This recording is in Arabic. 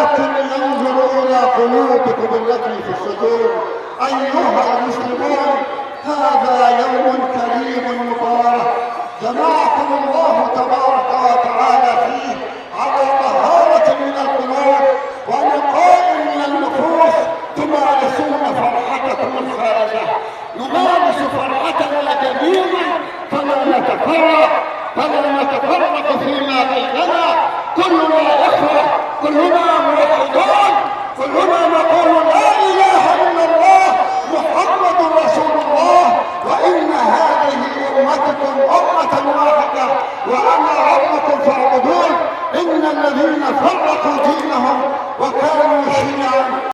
ولكن ينظر إلى قلوبكم التي في الصدور. أيها المسلمون، هذا يوم كريم مبارك جمعكم الله تبارك وتعالى فيه على طهارة من القلوب ونقاء من النفوس، تمارسون فرحتكم الخالدة. نمارس فرحتنا جميعا، فلا نتفرق فيما بيننا. كلنا إخوة، كلنا موحدون، كلنا نقول لا إله إلا الله محمد رسول الله، وإن هذه أمتكم أمة واحدة وأنا ربكم فاعبدون. إن الذين فرقوا دينهم وكانوا شيعا